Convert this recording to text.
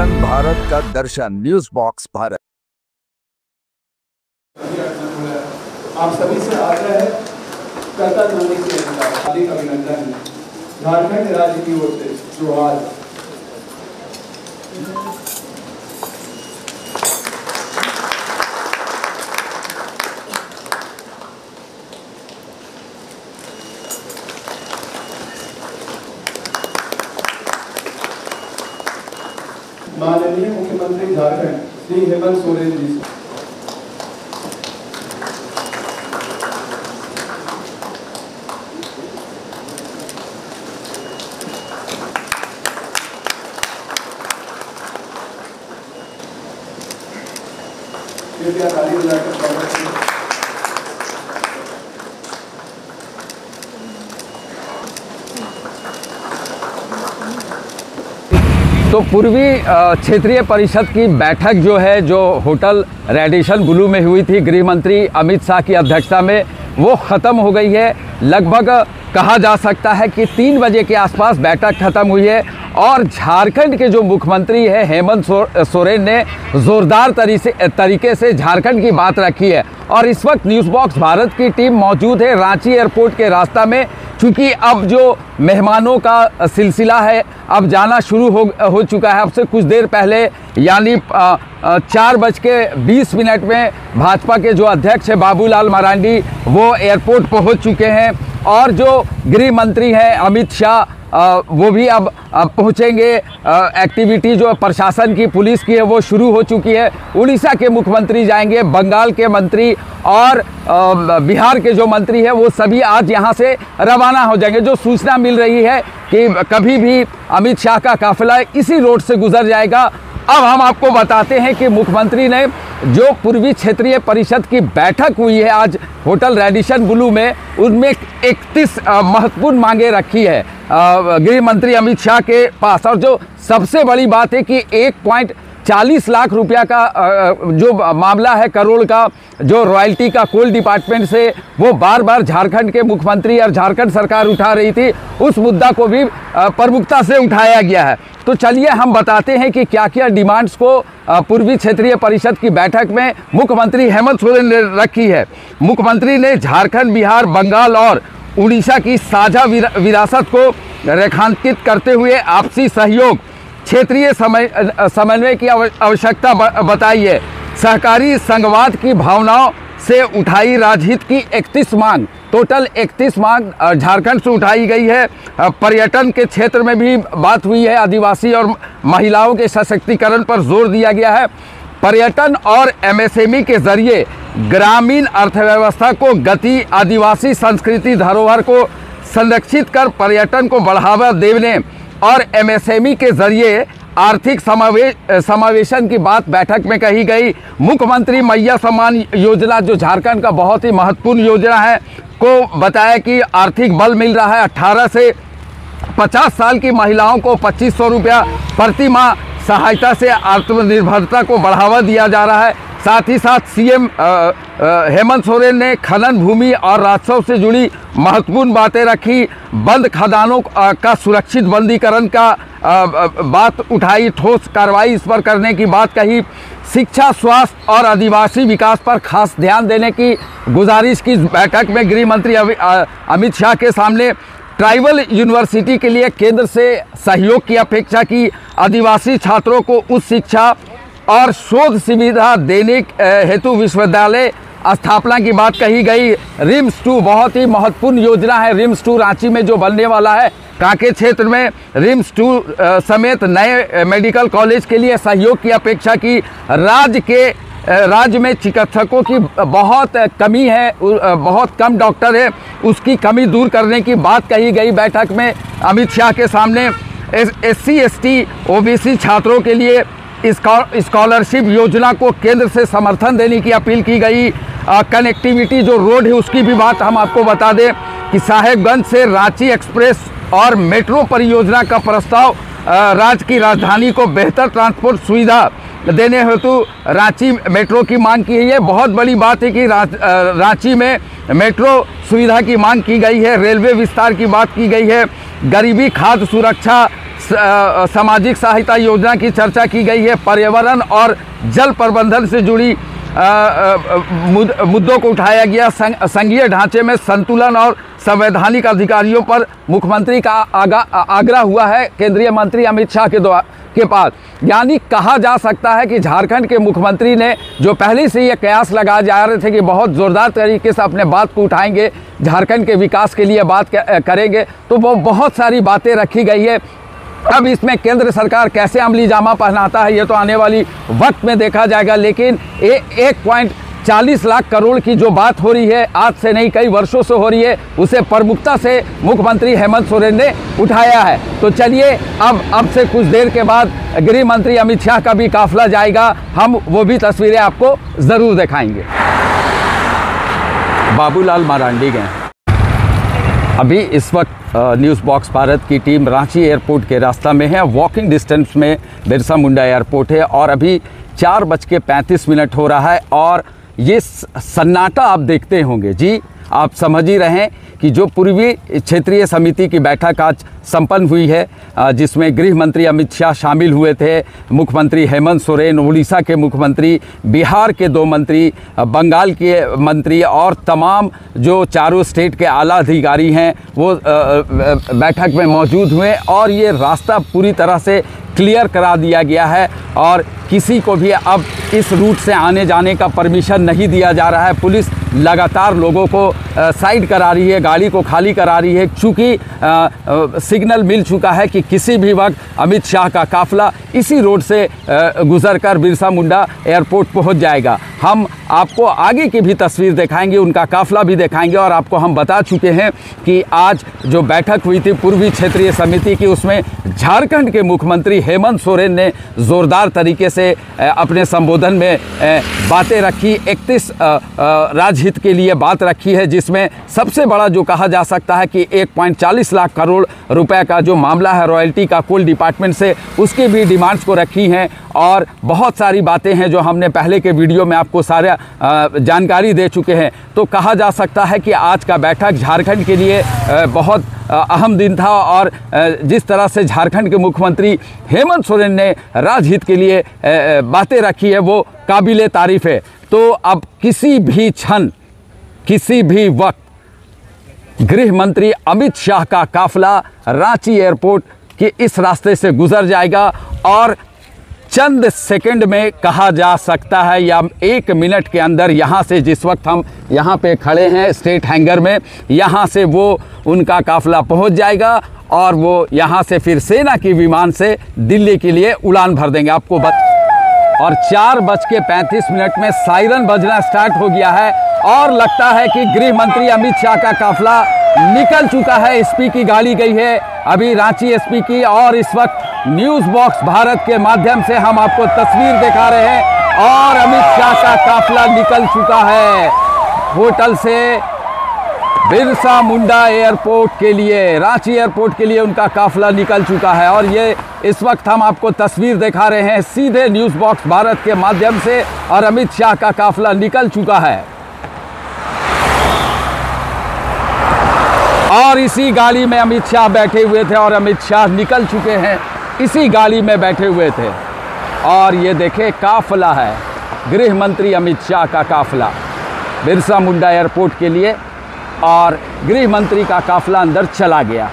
दर्शन, भारत का दर्शन, news box Bharat. आप सभी से आग्रह है, कर्तव्य होने से हार्दिक अभिनंदन झारखंड राज्य की ओर से जो आज माननीय मुख्यमंत्री झारखंड श्री हेमंत सोरेन जी से कृपया ताली बजाकर स्वागत करें। तो पूर्वी क्षेत्रीय परिषद की बैठक जो है, जो होटल रेडिशन ब्लू में हुई थी गृह मंत्री अमित शाह की अध्यक्षता में, वो ख़त्म हो गई है। लगभग कहा जा सकता है कि 3 बजे के आसपास बैठक ख़त्म हुई है और झारखंड के जो मुख्यमंत्री है हेमंत सोरेन ने ज़ोरदार तरीके से झारखंड की बात रखी है। और इस वक्त न्यूज़ बॉक्स भारत की टीम मौजूद है रांची एयरपोर्ट के रास्ता में, क्योंकि अब जो मेहमानों का सिलसिला है अब जाना शुरू हो चुका है। अब से कुछ देर पहले यानी 4:20 में भाजपा के जो अध्यक्ष है बाबूलाल मरांडी वो एयरपोर्ट पहुंच चुके हैं और जो गृह मंत्री हैं अमित शाह वो भी अब पहुंचेंगे। एक्टिविटी जो प्रशासन की, पुलिस की है वो शुरू हो चुकी है। उड़ीसा के मुख्यमंत्री जाएंगे, बंगाल के मंत्री और बिहार के जो मंत्री है वो सभी आज यहां से रवाना हो जाएंगे। जो सूचना मिल रही है कि कभी भी अमित शाह का काफिला इसी रोड से गुजर जाएगा। अब हम आपको बताते हैं कि मुख्यमंत्री ने जो पूर्वी क्षेत्रीय परिषद की बैठक हुई है आज होटल रेडिशन ब्लू में, उनमें 31 महत्वपूर्ण मांगे रखी है गृह मंत्री अमित शाह के पास। और जो सबसे बड़ी बात है कि 1.40 लाख रुपया का जो मामला है, करोड़ का जो रॉयल्टी का कोल डिपार्टमेंट से वो बार बार झारखंड के मुख्यमंत्री और झारखंड सरकार उठा रही थी, उस मुद्दा को भी प्रमुखता से उठाया गया है। तो चलिए हम बताते हैं कि क्या क्या डिमांड्स को पूर्वी क्षेत्रीय परिषद की बैठक में मुख्यमंत्री हेमंत सोरेन ने रखी है। मुख्यमंत्री ने झारखंड, बिहार, बंगाल और उड़ीसा की साझा विरासत को रेखांकित करते हुए आपसी सहयोग, क्षेत्रीय समन्वय की आवश्यकता बताई है। सहकारी संघवाद की भावनाओं से उठाई राजहित की 31 मांग, टोटल 31 मांग झारखंड से उठाई गई है। पर्यटन के क्षेत्र में भी बात हुई है, आदिवासी और महिलाओं के सशक्तिकरण पर जोर दिया गया है। पर्यटन और एमएसएमई के जरिए ग्रामीण अर्थव्यवस्था को गति, आदिवासी संस्कृति धरोहर को संरक्षित कर पर्यटन को बढ़ावा देने और एमएसएमई के जरिए आर्थिक समावेशन की बात बैठक में कही गई। मुख्यमंत्री मैया सम्मान योजना जो झारखंड का बहुत ही महत्वपूर्ण योजना है को बताया कि आर्थिक बल मिल रहा है। 18 से 50 साल की महिलाओं को 2500 रुपया प्रति माह सहायता से आत्मनिर्भरता को बढ़ावा दिया जा रहा है। साथ ही साथ सीएम हेमंत सोरेन ने खनन भूमि और राजस्व से जुड़ी महत्वपूर्ण बातें रखी। बंद खदानों का सुरक्षित बंदीकरण का बात उठाई, ठोस कार्रवाई इस पर करने की बात कही। शिक्षा, स्वास्थ्य और आदिवासी विकास पर खास ध्यान देने की गुजारिश की बैठक में गृह मंत्री अमित शाह के सामने। ट्राइबल यूनिवर्सिटी के लिए केंद्र से सहयोग की अपेक्षा की। आदिवासी छात्रों को उच्च शिक्षा और शोध सुविधा देने हेतु विश्वविद्यालय स्थापना की बात कही गई। रिम्स 2 बहुत ही महत्वपूर्ण योजना है। रिम्स 2 रांची में जो बनने वाला है, कांके क्षेत्र में रिम्स 2 समेत नए मेडिकल कॉलेज के लिए सहयोग की अपेक्षा की। राज्य में चिकित्सकों की बहुत कमी है, बहुत कम डॉक्टर है, उसकी कमी दूर करने की बात कही गई बैठक में अमित शाह के सामने। SC ST OBC छात्रों के लिए स्कॉलरशिप योजना को केंद्र से समर्थन देने की अपील की गई। कनेक्टिविटी जो रोड है उसकी भी बात हम आपको बता दें कि साहेबगंज से रांची एक्सप्रेस और मेट्रो परियोजना का प्रस्ताव राज्य की राजधानी को बेहतर ट्रांसपोर्ट सुविधा देने हेतु रांची मेट्रो की मांग की है। ये बहुत बड़ी बात है कि रांची में मेट्रो सुविधा की मांग की गई है, रेलवे विस्तार की बात की गई है, गरीबी खाद्य सुरक्षा सामाजिक सहायता योजना की चर्चा की गई है, पर्यावरण और जल प्रबंधन से जुड़ी मुद्दों को उठाया गया। संघीय ढांचे में संतुलन और संवैधानिक अधिकारियों पर मुख्यमंत्री का आग्रह हुआ है केंद्रीय मंत्री अमित शाह के पास। यानी कहा जा सकता है कि झारखंड के मुख्यमंत्री ने जो पहले से ये कयास लगाए जा रहे थे कि बहुत ज़ोरदार तरीके से अपने बात को उठाएंगे, झारखंड के विकास के लिए बात करेंगे, तो वो बहुत सारी बातें रखी गई है। अब इसमें केंद्र सरकार कैसे अमली जामा पहनाता है ये तो आने वाली वक्त में देखा जाएगा, लेकिन 1.40 लाख करोड़ की जो बात हो रही है, आज से नहीं कई वर्षों से हो रही है, उसे प्रमुखता से मुख्यमंत्री हेमंत सोरेन ने उठाया है। तो चलिए अब से कुछ देर के बाद गृह मंत्री अमित शाह का भी काफिला जाएगा, हम वो भी तस्वीरें आपको ज़रूर दिखाएंगे। बाबूलाल मरांडी गए अभी इस वक्त न्यूज़ बॉक्स भारत की टीम रांची एयरपोर्ट के रास्ता में है। वॉकिंग डिस्टेंस में बिरसा मुंडा एयरपोर्ट है और अभी 4:35 हो रहा है और ये सन्नाटा आप देखते होंगे। जी आप समझ ही रहे हैं कि जो पूर्वी क्षेत्रीय समिति की बैठक आज संपन्न हुई है, जिसमें गृह मंत्री अमित शाह शामिल हुए थे, मुख्यमंत्री हेमंत सोरेन, उड़ीसा के मुख्यमंत्री, बिहार के 2 मंत्री, बंगाल के मंत्री और तमाम जो चारों स्टेट के आला अधिकारी हैं वो बैठक में मौजूद हुए और ये रास्ता पूरी तरह से क्लियर करा दिया गया है और किसी को भी अब इस रूट से आने जाने का परमिशन नहीं दिया जा रहा है। पुलिस लगातार लोगों को साइड करा रही है, गाड़ी को खाली करा रही है, चूँकि सिग्नल मिल चुका है कि किसी भी वक्त अमित शाह का काफिला इसी रोड से गुजरकर बिरसा मुंडा एयरपोर्ट पहुंच जाएगा। हम आपको आगे की भी तस्वीर दिखाएंगे, उनका काफिला भी दिखाएंगे और आपको हम बता चुके हैं कि आज जो बैठक हुई थी पूर्वी क्षेत्रीय समिति की, उसमें झारखंड के मुख्यमंत्री हेमंत सोरेन ने ज़ोरदार तरीके से अपने संबोधन में बातें रखी। 31 राजहित के लिए बात रखी है, जिसमें सबसे बड़ा जो कहा जा सकता है कि 1.40 लाख करोड़ रुपए का जो मामला है रॉयल्टी का कोल डिपार्टमेंट से, उसकी भी डिमांड्स को रखी हैं और बहुत सारी बातें हैं जो हमने पहले के वीडियो में आपको सारा जानकारी दे चुके हैं। तो कहा जा सकता है कि आज का बैठक झारखंड के लिए बहुत अहम दिन था और जिस तरह से झारखंड के मुख्यमंत्री हेमंत सोरेन ने राजहित के लिए बातें रखी है वो काबिले तारीफ है। तो अब किसी भी क्षण, किसी भी वक्त गृह मंत्री अमित शाह का काफिला रांची एयरपोर्ट के इस रास्ते से गुजर जाएगा और चंद सेकंड में कहा जा सकता है या 1 मिनट के अंदर यहाँ से, जिस वक्त हम यहाँ पे खड़े हैं स्टेट हैंगर में, यहाँ से वो उनका काफिला पहुँच जाएगा और वो यहाँ से फिर सेना की विमान से दिल्ली के लिए उड़ान भर देंगे। आपको और 4:35 में सायरन बजना स्टार्ट हो गया है और लगता है कि गृह मंत्री अमित शाह का काफिला निकल चुका है। एसपी की गाड़ी गई है अभी, रांची एसपी की, और इस वक्त न्यूज़ बॉक्स भारत के माध्यम से हम आपको तस्वीर दिखा रहे हैं और अमित शाह का काफिला निकल चुका है होटल से बिरसा मुंडा एयरपोर्ट के लिए, रांची एयरपोर्ट के लिए उनका काफिला निकल चुका है। और ये इस वक्त हम आपको तस्वीर दिखा रहे हैं सीधे न्यूज़ बॉक्स भारत के माध्यम से और अमित शाह का काफिला निकल चुका है और इसी गाड़ी में अमित शाह बैठे हुए थे और अमित शाह निकल चुके हैं, इसी गाड़ी में बैठे हुए थे। और ये देखे काफिला है गृह मंत्री अमित शाह का काफिला बिरसा मुंडा एयरपोर्ट के लिए और गृह मंत्री का काफिला अंदर चला गया।